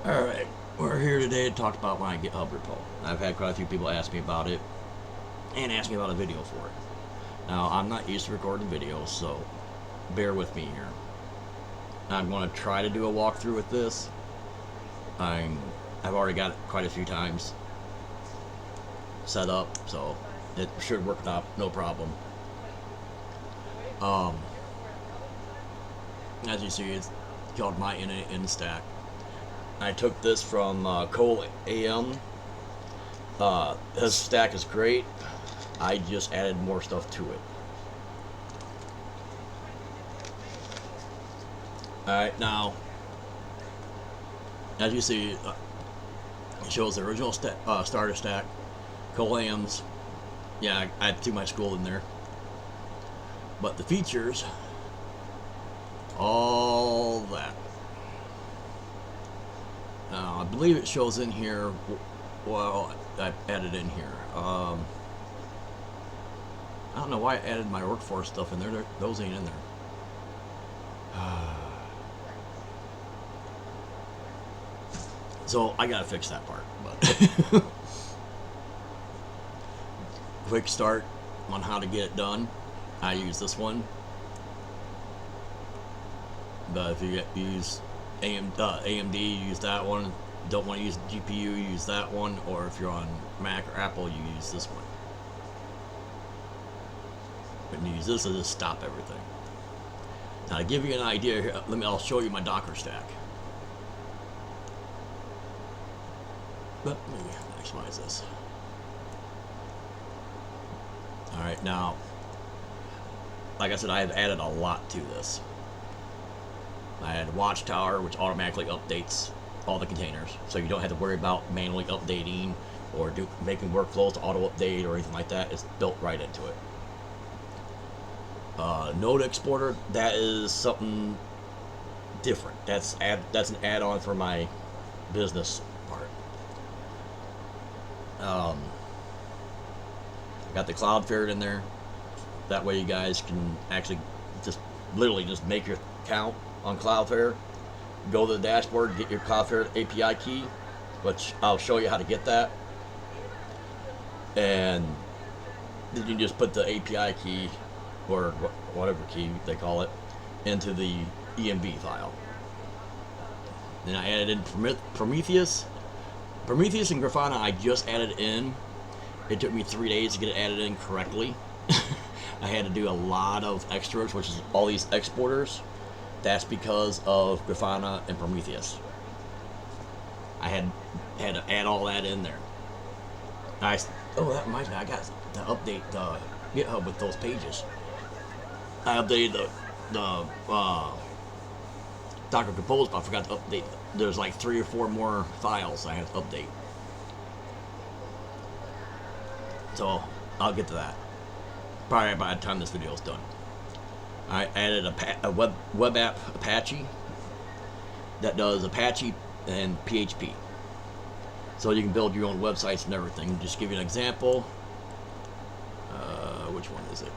Alright, we're here today to talk about my GitHub repo. I've had quite a few people ask me about it and ask me about a video for it. Now, I'm not used to recording videos, so bear with me here. I'm going to try to do a walkthrough with this. I've already got it quite a few times set up, so it should work no problem. As you see, it's called my n8n stack. I took this from Cole AM. His stack is great. I just added more stuff to it. Alright, now, as you see, it shows the original starter stack, Cole AM's. Yeah, I threw my Skool in there. But the features, all that. I believe it shows in here. Well, I added in here. I don't know why I added my workforce stuff in there. Those ain't in there. So I gotta fix that part. But quick start on how to get it done. I use this one. But if you use AMD, use that one. Don't want to use GPU, use that one. Or if you're on Mac or Apple, you use this one. When you use this, it'll just stop everything. Now to give you an idea here, I'll show you my Docker stack. But let me maximize this. Alright, now, like I said, I have added a lot to this. I had Watchtower, which automatically updates all the containers, so you don't have to worry about manually updating or making workflows to auto-update or anything like that. It's built right into it. Node exporter, that is something different. That's an add-on for my business part. Got the Cloudflared in there. That way you guys can actually literally just make your account on Cloudflare, go to the dashboard, get your Cloudflare API key, which I'll show you how to get that, and then you just put the API key, or whatever key they call it, into the EMB file. Then I added in Prometheus and Grafana. I just added in. It took me 3 days to get it added in correctly. I had to do a lot of extras, which is all these exporters. That's because of Grafana and Prometheus. I had to add all that in there. That reminds me, I got to update GitHub with those pages. I updated the Docker Compose, but I forgot to update. There's like 3 or 4 more files I have to update. So I'll get to that probably by the time this video is done. I added a web app Apache that does Apache and PHP, so you can build your own websites and everything. Just give you an example. Which one is it?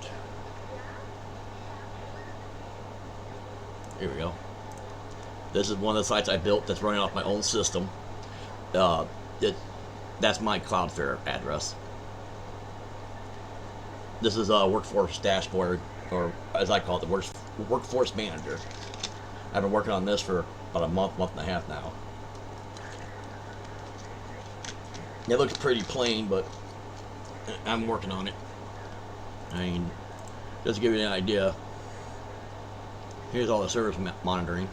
Here we go. This is one of the sites I built that's running off my own system. That's my Cloudflare address. This is a workforce dashboard, or as I call it, the workforce manager. I've been working on this for about a month and a half now. It looks pretty plain, but I'm working on it. I mean, just to give you an idea, here's all the service monitoring.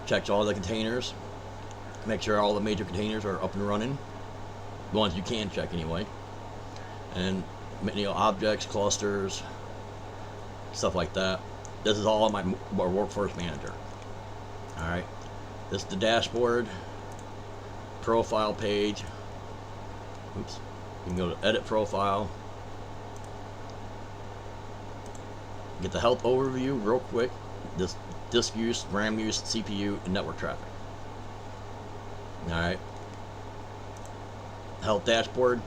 Checks all the containers, make sure all the major containers are up and running, the ones you can check anyway, and objects, clusters, stuff like that. This is all in my workforce manager. Alright, this is the dashboard, profile page. Oops, you can go to edit profile, get the health overview real quick. Disk use, RAM use, CPU, and network traffic. Alright, health dashboard.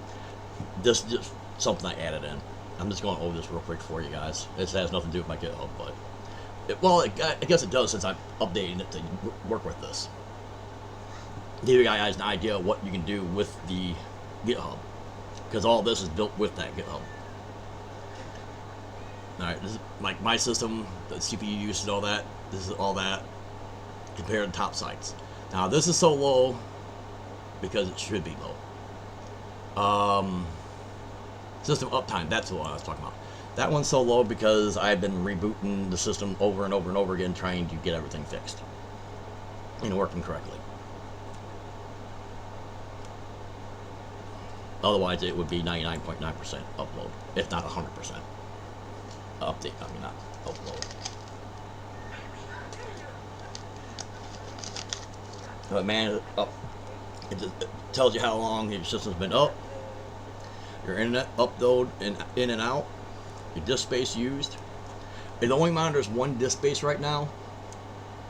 This is just something I added in. I'm just going over this real quick for you guys. This has nothing to do with my GitHub, but I guess it does, since I'm updating it to work with this. give you guys an idea of what you can do with the GitHub, because all this is built with that GitHub. Alright, this is like my system, the CPU use and all that. This is all that compared to top sites. Now this is so low because it should be low. System uptime, that's the one I was talking about. That one's so low because I've been rebooting the system over and over and over again, trying to get everything fixed and working correctly. Otherwise, it would be 99.9% upload, if not 100% update. I mean, not upload. But man, it tells you how long your system's been up, your internet upload and in and out, your disk space used. It only monitors one disk space right now.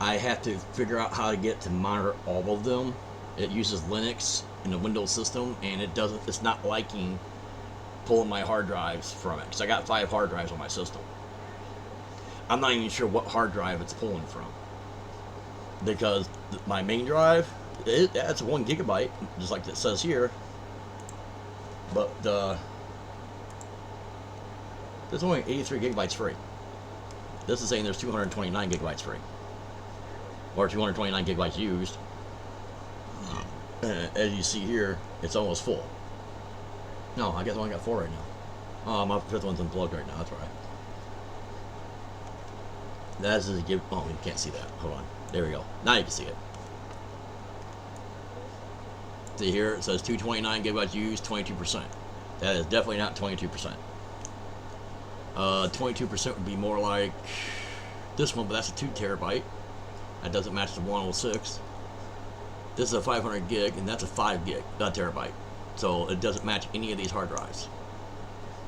I have to figure out how to get to monitor all of them. It uses Linux in the Windows system, and it's not liking pulling my hard drives from it, because I got 5 hard drives on my system. I'm not even sure what hard drive it's pulling from, because my main drive, that's 1 gigabyte, just like it says here, but there's only 83 gigabytes free. This is saying there's 229 gigabytes free, or 229 gigabytes used. As you see here, it's almost full. No, I guess I only got 4 right now. Oh, my 5th one's unplugged right now. That's right. That's a give. Oh, you can't see that. Hold on. There we go. Now you can see it. See here, it says 229 gigabytes used, 22%. That is definitely not 22%. 22% would be more like this one, but that's a 2 terabyte. That doesn't match the 106. This is a 500 gig, and that's a 5 gig, not terabyte. So it doesn't match any of these hard drives.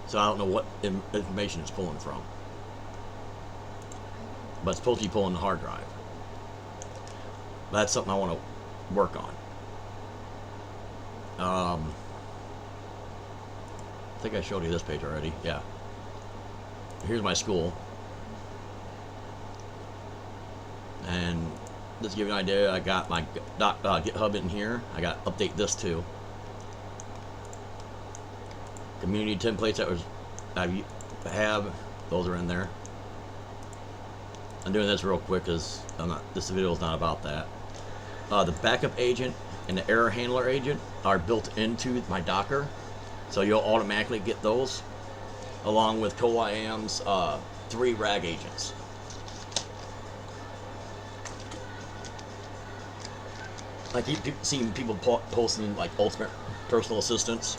So I don't know what information it's pulling from. But it's supposed to be pulling the hard drive. That's something I want to work on. I think I showed you this page already. Yeah. Here's my Skool. And just to give you an idea, I got my GitHub in here. I got to update this too. Community templates that I have, those are in there. I'm doing this real quick because this video is not about that. The backup agent and the error handler agent are built into my Docker, so you'll automatically get those, along with CoIAM's 3 RAG agents. I keep seeing people posting like ultimate personal assistants.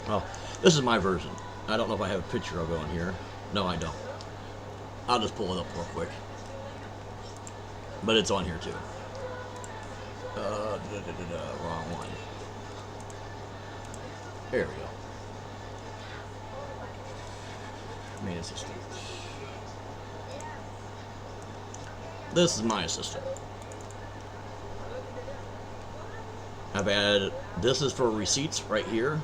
Well, this is my version. I don't know if I have a picture of it on here. No, I don't. I'll just pull it up real quick. But it's on here too. Wrong one. There we go. Main assistant. This is my assistant. I've added, this is for receipts right here,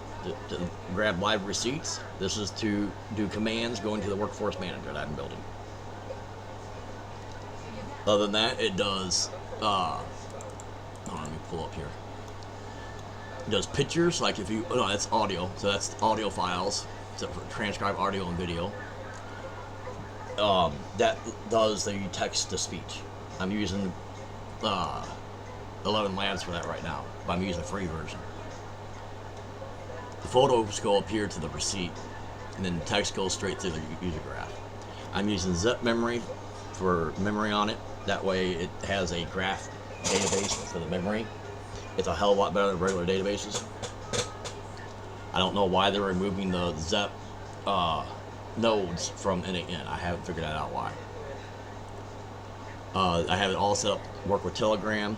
to grab live receipts. This is to do commands going to the workforce manager that I'm building. Other than that, it does, let me pull up here. It does pictures, like if you, no, that's audio, so that's audio files, so for transcribe audio and video. That does the text to speech. I'm using 11 labs for that right now, but I'm using the free version. The photos go up here to the receipt, and then the text goes straight through the user graph. I'm using Zep memory for memory on it. That way it has a graph database for the memory. It's a hell of a lot better than regular databases. I don't know why they're removing the Zep nodes from n8n. I haven't figured that out why. I have it all set up to work with Telegram.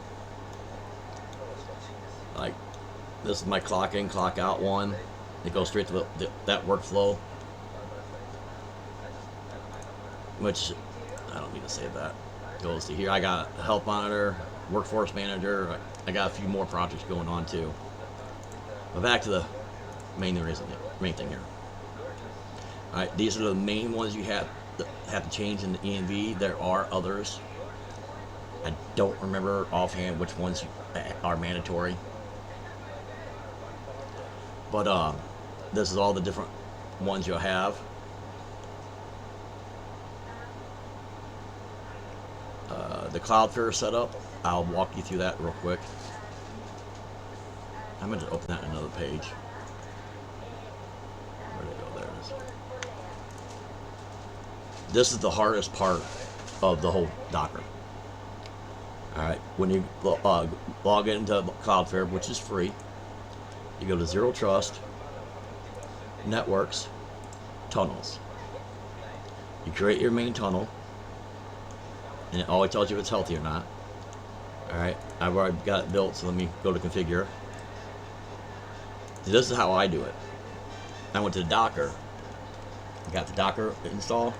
Like, this is my clock in, clock out one. It goes straight to that workflow. Which, I don't need to say that. Goes to here. I got a health monitor, workforce manager. I got a few more projects going on too. But back to the main thing here. Alright, these are the main ones you have to change in the ENV. There are others. I don't remember offhand which ones are mandatory. But this is all the different ones you'll have. The Cloudflare setup, I'll walk you through that real quick. I'm going to open that in another page. Where did it go? There it is. This is the hardest part of the whole Docker. Alright, when you log into Cloudflare, which is free, you go to Zero Trust, Networks, Tunnels. You create your main tunnel, and it always tells you if it's healthy or not. Alright, I've already got it built, so let me go to Configure. So this is how I do it. I went to the Docker, got the Docker install,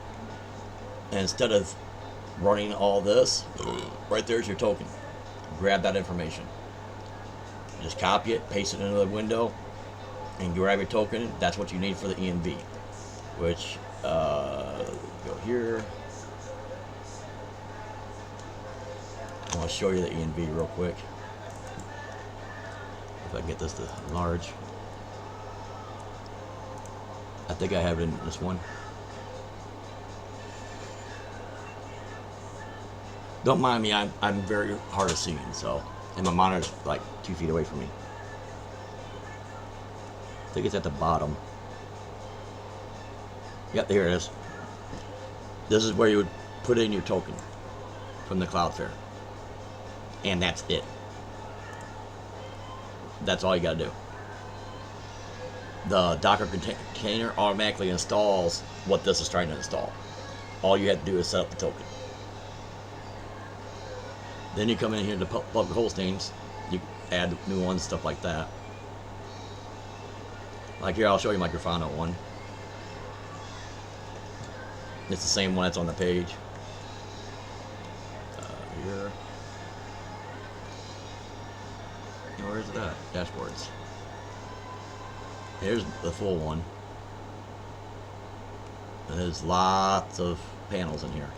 and instead of running all this, right there's your token. Grab that information. Just copy it, paste it into the window, and grab your token. That's what you need for the ENV. Which, go here. I want to show you the ENV real quick. If I can get this to large. I think I have it in this one. Don't mind me, I'm very hard of seeing, so, and my monitor's like 2 feet away from me. I think it's at the bottom. Yep, here it is. This is where you would put in your token from the Cloudflare. And that's it. That's all you gotta do. The Docker container automatically installs what this is trying to install. All you have to do is set up the token. Then you come in here to public host names. You add new ones, stuff like that. Like here, I'll show you my Grafana one. It's the same one that's on the page. Here. Where's it at? Dashboards. Here's the full one. There's lots of panels in here.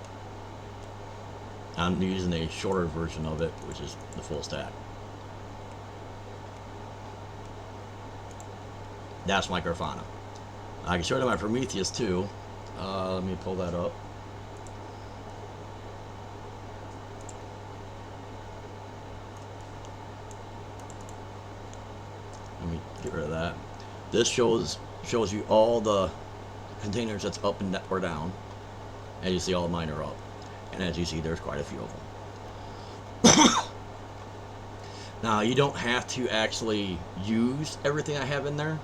I'm using a shorter version of it, which is the full stack. That's my Grafana. I can show you my Prometheus too. Let me pull that up. Let me get rid of that. This shows you all the containers that's up and or down. As you see, all of mine are up. And as you see, there's quite a few of them. Now, you don't have to actually use everything I have in there.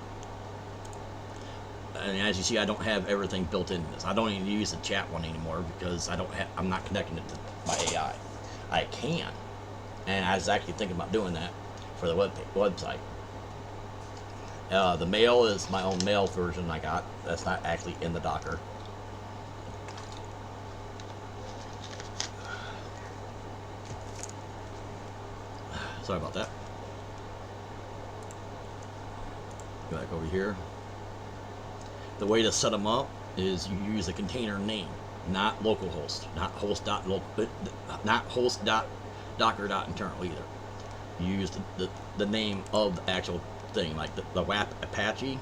And as you see, I don't have everything built into this. I don't even use the chat one anymore because I'm not connecting it to my AI. I can. And I was actually thinking about doing that for the website. The mail is my own mail version I got. That's not actually in the Docker. Sorry about that. Go back over here. The way to set them up is you use a container name, not localhost, not host.docker.internal either. You use the name of the actual thing, like the WAP Apache.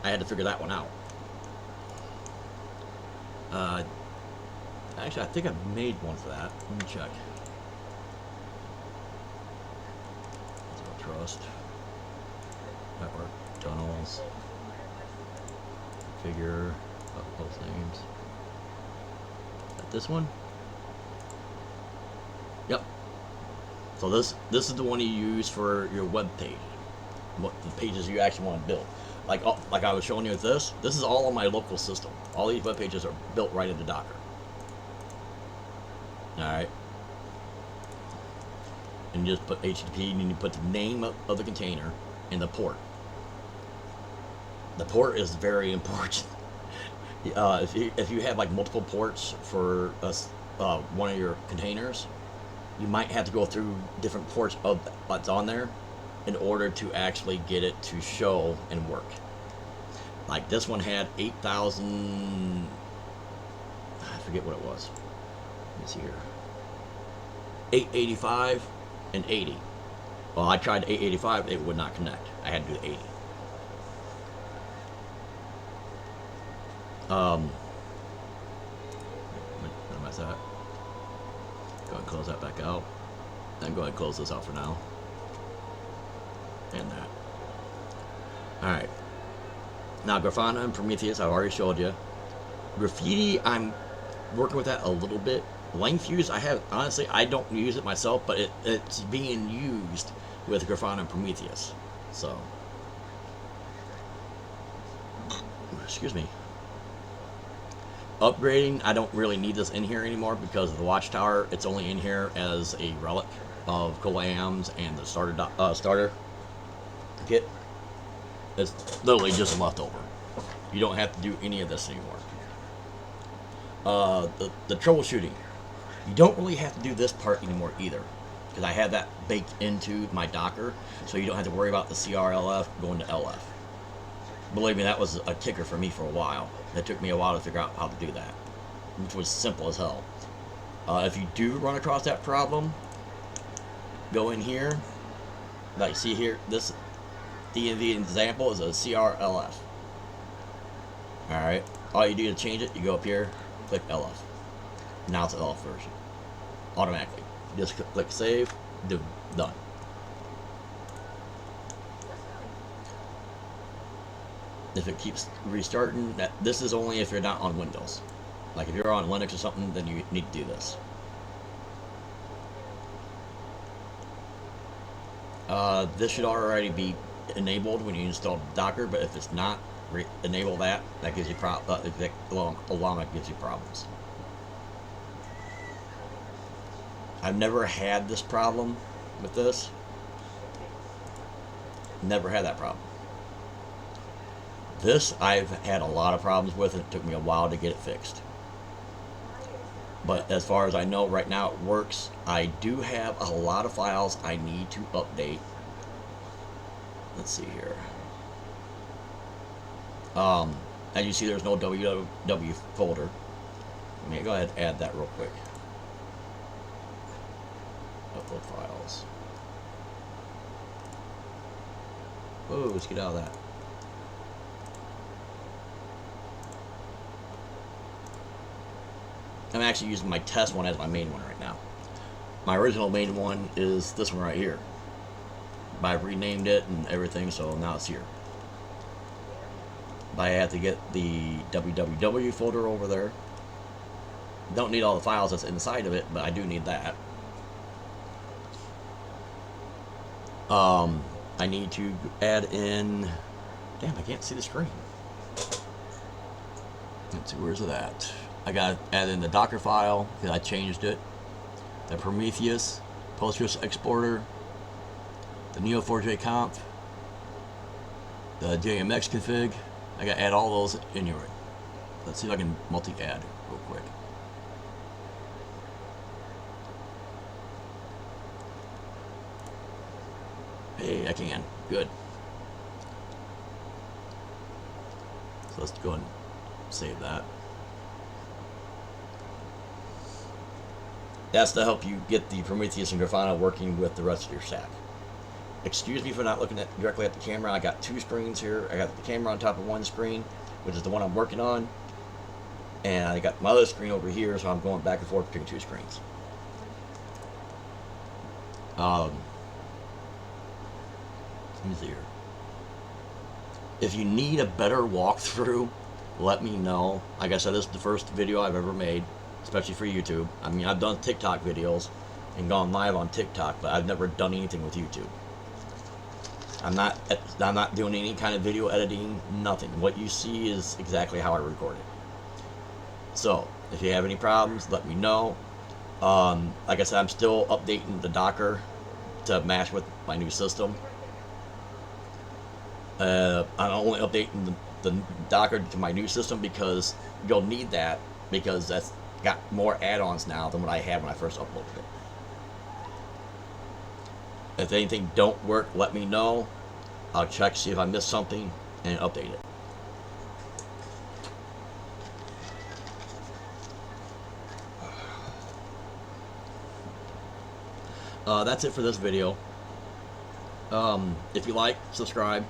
I had to figure that one out. Actually, I think I made one for that. Let me check. Trust, network, tunnels, configure, host names. Is that this one? Yep. So this is the one you use for your web page. What the pages you actually want to build. Like I was showing you with this is all on my local system. All these web pages are built right into Docker. Alright. And you just put HTTP and you put the name of the container and the port. The port is very important. If you have like multiple ports for one of your containers, you might have to go through different ports of what's on there in order to actually get it to show and work. Like this one had 8,000. I forget what it was. Let me see here. 885 and 80. Well, I tried 885, it would not connect. I had to do the 80. Minimize that. Go ahead and close that back out. Then go ahead and close this out for now. And that. Alright. Now, Grafana and Prometheus, I've already showed you. Graphiti, I'm working with that a little bit. Langfuse, honestly, I don't use it myself, but it's being used with Grafana and Prometheus. So, excuse me. Upgrading, I don't really need this in here anymore because of the Watchtower. It's only in here as a relic of Collams and the starter kit. It's literally just a leftover. You don't have to do any of this anymore. The troubleshooting, you don't really have to do this part anymore either, because I have that baked into my Docker, so you don't have to worry about the CRLF going to LF. Believe me, that was a kicker for me for a while. It took me a while to figure out how to do that, which was simple as hell. If you do run across that problem, go in here, like see here, this DNV example is a CRLF. Alright, all you do to change it, you go up here, click LF. Now it's an LF version. Automatically. Just click save, done. If it keeps restarting, this is only if you're not on Windows. Like if you're on Linux or something, then you need to do this. This should already be enabled when you install Docker, but if it's not, enable that. That gives you Ollama gives you problems. I've never had this problem with this. Never had that problem. This I've had a lot of problems with, and it took me a while to get it fixed. But as far as I know, right now it works. I do have a lot of files I need to update. Let's see here. As you see, there's no WW folder. Let me go ahead and add that real quick. Upload files. Oh, let's get out of that. I'm actually using my test one as my main one right now. My original main one is this one right here. But I've renamed it and everything, so now it's here. But I have to get the www folder over there. Don't need all the files that's inside of it, but I do need that. I need to add in... Damn, I can't see the screen. Let's see, where's it at? I gotta add in the Docker file, because I changed it. The Prometheus, Postgres exporter, the Neo4j conf, the JMX config. I gotta add all those in here. Let's see if I can multi-add real quick. Hey, I can. Good. So let's go ahead and save that. That's to help you get the Prometheus and Grafana working with the rest of your stack. Excuse me for not looking directly at the camera. I got two screens here. I got the camera on top of one screen, which is the one I'm working on. And I got my other screen over here, so I'm going back and forth between two screens. Let me see here. If you need a better walkthrough, let me know. Like I said, this is the first video I've ever made, especially for YouTube. I mean, I've done TikTok videos and gone live on TikTok, but I've never done anything with YouTube. I'm not doing any kind of video editing, nothing. What you see is exactly how I record it. So, if you have any problems, let me know. Like I said, I'm still updating the Docker to match with my new system. I'm only updating the Docker to my new system because you'll need that, because that's got more add-ons now than what I had when I first uploaded it. If anything don't work, let me know. I'll check, see if I missed something, and update it. that's it for this video. If you like, subscribe,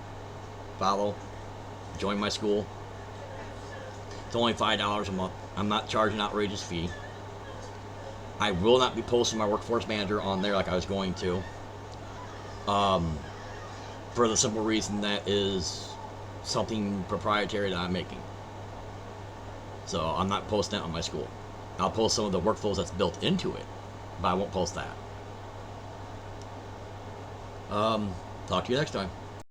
follow, join my school. It's only $5 a month. I'm not charging an outrageous fee. I will not be posting my Workforce Manager on there like I was going to. For the simple reason that is something proprietary that I'm making. So I'm not posting that on my school. I'll post some of the workflows that's built into it, but I won't post that. Talk to you next time.